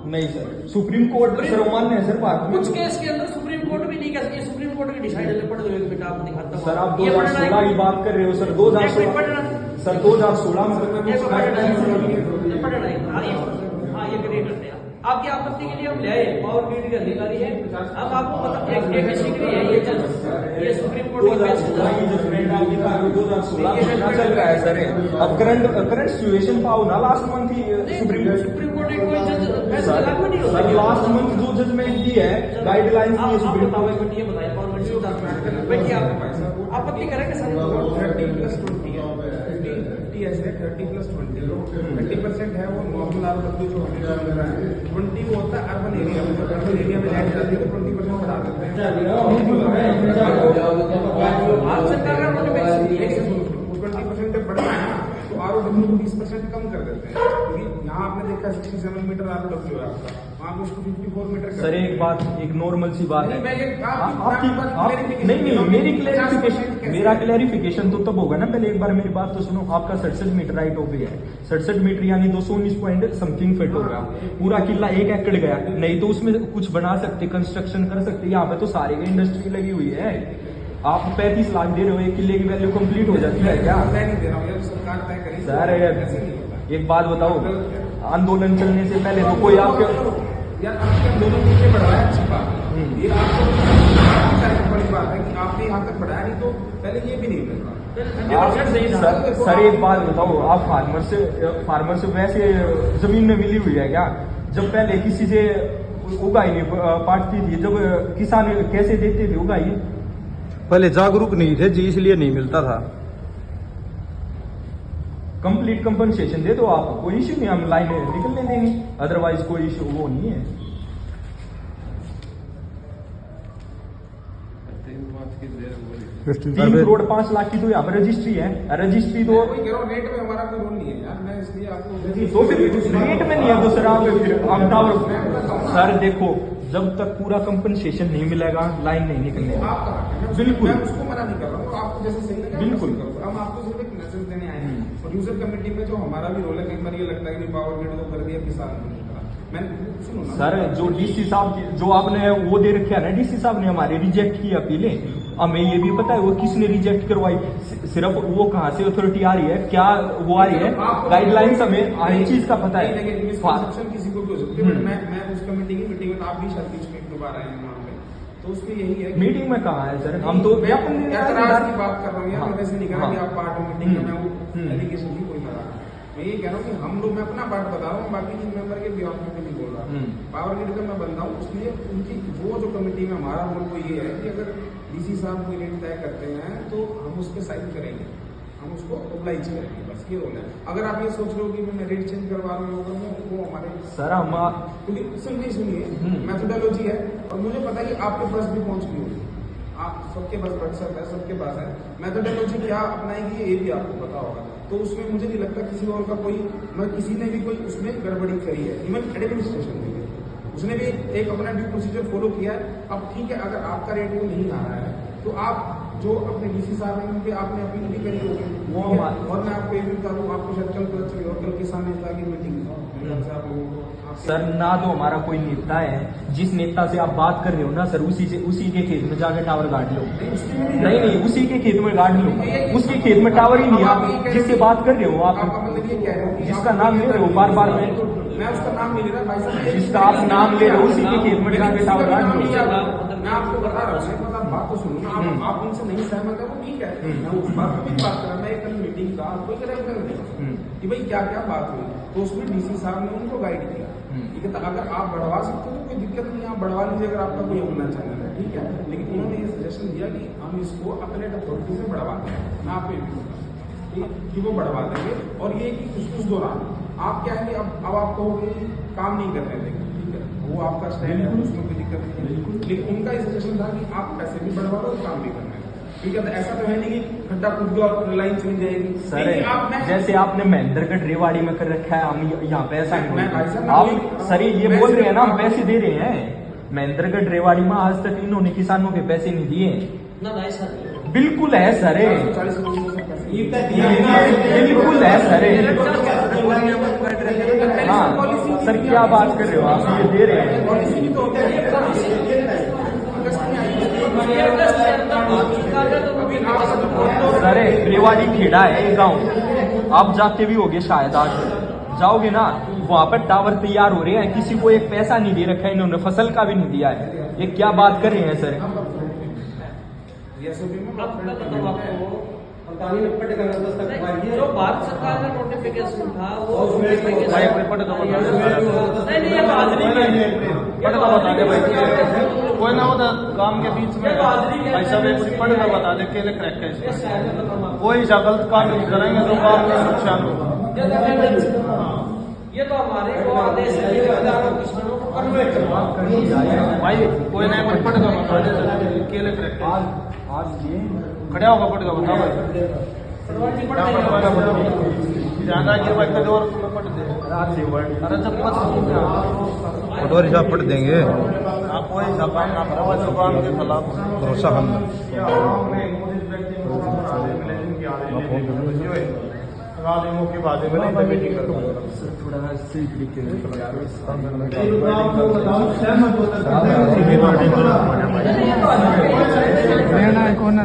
नहीं sir, supreme court sir मान्य है सर बात। कुछ केस के अंदर सुप्रीम कोर्ट भी नहीं कह सकती, सुप्रीम कोर्ट की डिसाइड पढ़ दो बेटा, आप दिखाता हूं सर। आप 2016 की बात कर रहे हो सर, 2016 सर 2016 में हाँ ये करिए करते हैं आपकी आपत्ति के लिए हम ले आए, पावर ग्रिड के अधिकारी है। अब आपको पता एक डिग्री है ये सुप्रीम कोर्ट की जजमेंट आप दिखा रहे हो 2016 में चल रहा है सर। अब करंट सिचुएशन पाओ ना, लास्ट मंथ ही सुप्रीम कोर्ट ने कोई फैसला लागू नहीं होता सर। लास्ट मंथ जो जजमेंट दी है गाइडलाइंस दी है सुप्रीम कोर्ट ने, ये बताइए पावर ग्रिड बैठिए आप आपत्ति करेंगे सर। 30% है वो नॉर्मल ROW जो हमें मिल रहा है, 20 वो होता है अर्बन एरिया में, अर्बन एरिया में लैंड जाती है तो 20% बढ़ा देते हैं। आप सरकार का मोटिवेशन 20% तक बढ़ना है ना, तो ROW को 20% कम कर देते हैं, क्योंकि यहाँ आपने देखा 67 मीटर ROW है आपका, वहाँ पे उसको 54 मीटर सर। एक बात, एक नॉर्मल सी बात है आपकी नहीं मेरी क्लैरिफिकेशन, मेरा क्लैरिफिकेशन तो तब होगा ना, पहले एक बार मेरी बात तो सुनो। आपका 67 मीटर राइट ऑफ वे है, 67 मीटर यानी 219 पॉइंट समथिंग फिट होगा। पूरा किला 1 एकड़ गया, नहीं तो उसमें कुछ बना सकते, कंस्ट्रक्शन कर सकते। यहाँ पे तो सारे की इंडस्ट्री लगी हुई है। आप 35 लाख दे रहे हो, 1 किले की वैल्यू कंप्लीट हो जाती है क्या? मैं नहीं दे रहा हूँ, सरकार तय करेगी सर। एक बात बताओ, आंदोलन चलने से पहले तो कोई आपके यार आपके आंदोलन नीचे बढ़ाया, अच्छी बात है। ये आपको बड़ी बात है कि आपने यहाँ तक बढ़ाया, नहीं तो पहले ये भी नहीं मिलता। सर एक बात बताओ, आप फार्मर से वैसे जमीन में मिली हुई है क्या? जब पहले किसी से उगाई नहीं पाटती थी, जब किसान कैसे देते थे उगाई? पहले जागरूक नहीं थे जी, इसलिए नहीं मिलता था। कंप्लीट कंपनसेशन दे दो आप, कोई इश्यू नहीं, हम लाइन निकलने देंगे, अदरवाइज कोई इश्यू वो नहीं है। 3 करोड़ 5 लाख की तो यहाँ पर रजिस्ट्री है, रजिस्ट्री तो रेट में हमारा कोई रोल नहीं है यार, मैं इसलिए आपको तो फिर रेट में नहीं है तो सर आप टावर सर देखो, जब तक पूरा कंपनसेशन नहीं मिलेगा लाइन नहीं निकलने। बिल्कुल, मैं उसको मना नहीं कर रहा हूँ, आपको जैसे सही लगे बिल्कुल। हम आपको सिर्फ एक मैसेज देने आए हैं। प्रोड्यूसर कमेटी में जो हमारा भी रोल है, कई बार ये लगता है कि पावर ग्रिड को कर दिया, किसान को नहीं करा। मैंने सुनो ना सर, जो डीसी साहब जो आपने वो दे रखे है ना, डीसी साहब ने हमारे रिजेक्ट की अपीलें, हमें ये भी पता है वो किसने रिजेक्ट करवाई। सिर्फ वो कहाँ से अथॉरिटी आ रही है, क्या वो आ रही है, गाइडलाइंस हमें हर चीज का पता है। किसी को भी हो सकती है, मैं उस कमेटी की मीटिंग में, आप भी शायद बीच में दोबारा आए हैं वहाँ पे, तो उसमें यही है। मीटिंग में कहाँ है सर, हम तो एतराज की बात कर रहा हूँ, मैं वैसे नहीं कर रहा कि आप पार्ट में मीटिंग में वो एलिगेशन की कोई लगा। मैं ये कह रहा हूँ कि हम लोग, मैं अपना पार्ट बता रहा हूँ, बाकी जिन मेंबर के बिहार में नहीं बोल रहा। पावर ग्रिड का मैं बंदा हूँ, इसलिए उनकी वो जो कमेटी में हमारा रोल वो ये है कि अगर डीसी साहब कोई रेट तय करते हैं तो हम उसके साइन करेंगे, हम उसको ओब्लाइज करेंगे, बस ये रोल है। अगर आप ये सोच रहे हो कि मैं रेट चेंज करवा रहा हूँ, वो हमारे सर क्योंकि सुनिए मैथोडोलॉजी है, और मुझे पता है कि आपके पास भी पहुंच गई होगी, आप सबके पास व्हाट्सएप है, सबके पास है। मैथोडोलॉजी क्या अपनाएगी ये भी आपको पता होगा, तो उसमें मुझे नहीं लगता किसी और का कोई, मैं किसी ने भी कोई उसमें गड़बड़ी करी है, इवन एडमिनिस्ट्रेशन में उसने भी एक अपना ड्यू प्रोसीजर फॉलो किया है। अब ठीक है, अगर आपका रेट वो नहीं आ रहा है तो आप जो अपने डीसी साहब हैं उनके आपने अपील भी करी होगी वो, और मैं आपको ये भी बता दूँ, आपको शायद कल और कल किसान नेता की मीटिंग सर ना तो हमारा कोई नेता है, जिस नेता से आप बात कर रहे हो ना सर, उसी के खेत में जाकर टावर गाड़ लो। नहीं, उसी के खेत में गाड़ लो, उसके खेत में टावर ही नहीं है। आप जिससे बात कर रहे हो, आप मतलब ये कह रहे हो जिसका नाम ले रहे हो बार बार, मैं उसका नाम नहीं ले रहा भाई साहब, जिसका आप नाम ले रहे हो उसी के खेत में जाकर टावर गाड़ लो। मैं आपको बता रहा हूँ, बात तो सुनो ना, आप उनसे नहीं सहमत है वो ठीक है, मैं उस बात पर भी बात कर रहा। मैं कल मीटिंग का आपको एक रेफरेंस देगा कि भाई क्या क्या बात हुई, तो उसमें डीसी साहब ने उनको गाइड किया। ठीक है, तो अगर आप बढ़वा सकते हो तो कोई दिक्कत नहीं, आप बढ़वा लीजिए अगर आपका कोई होना चैनल है, ठीक है। लेकिन उन्होंने ये सजेशन दिया कि हम इसको अपने अथॉरिटी से बढ़वा दें, मैं आपको ये भी बताऊँ कि वो बढ़वा देंगे, और ये कि उस दौरान आप क्या है कि अब आप कहोगे काम नहीं कर रहे थे, ठीक है, वो आपका स्टैंड है, उसमें कोई दिक्कत नहीं है। लेकिन उनका ये सजेशन था कि आप पैसे भी बढ़वा दो और काम भी करना है, ठीक है। तो ऐसा तो है नहीं कि खड्डा कूद गया और लाइन चली जाएगी सर। जैसे आपने महेंद्रगढ़ रेवाड़ी में कर रखा है, हम यहाँ पे ऐसा नहीं। आप सर ये बोल रहे हैं ना, हम पैसे दे रहे हैं। महेंद्रगढ़ रेवाड़ी में आज तक इन्होंने किसानों के पैसे नहीं दिए बिल्कुल है सर, बिल्कुल है सर। हाँ सर क्या बात कर रहे हो आप, ये दे रहे हैं पॉलिसी भी तो होती है अगस्त में आई ये अगस्त के अंदर बात सरकार ने तो अभी आपका जो बोलते हो सर रेवाड़ी खेड़ा है एक गाँव, आप जाते भी होगे शायद, आज जाओगे ना वहाँ पर टावर तैयार हो रहे हैं, किसी को एक पैसा नहीं दे रखा है इन्होंने, फसल का भी नहीं दिया है, ये क्या बात कर रहे हैं सर। एसओपी में अब मैं बताऊं आपको, जो भारत सरकार का नोटिफिकेशन था वो नोटिफिकेशन नहीं ये बादली के कोई ना होता काम के बीच में भाई सब एक पढ़ का बता दे केले क्रैक कैसे कोई सा गलत काम नहीं करेंगे तो काम में नुकसान होगा। ये तो हमारे को आदेश है किसानों को कन्वर्ट करवा भाई कोई नहीं कोई पढ़ का बता दे केले क्रैक खड़ा होगा पढ़ का बता भाई ध्यान रखिए भाई कभी और पढ़ दे अरे जब पटवारी साहब पढ़ देंगे, आप कोई जबान ना भरवा जुबान के खिलाफ भरोसा हम गालियों की बातें में नहीं मीटिंग कर थोड़ा सही तरीके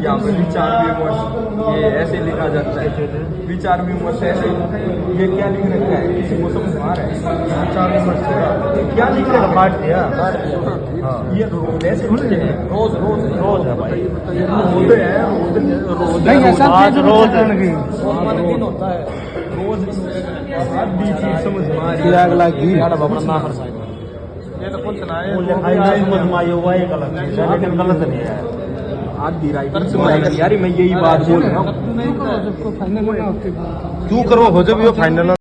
यहाँ पे विचार विमर्श ये ऐसे लिखा जाता है, विचार विमर्श ऐसे, ये क्या लिख रखा है किसी को समझ आ रहा है, विचार विमर्श क्या लिख रखा है, बांट दिया ये रोज ऐसे होते हैं, रोज रोज रोज है भाई, रोज है रोज नहीं ऐसा रोज होता है रोज समझ में आ रही है अगला घी ये तो कुछ ना है लेकिन गलत नहीं है। आधी राइट यार मैं यही बात बोल रहा हूँ, क्यों करो हो जब ये फाइनल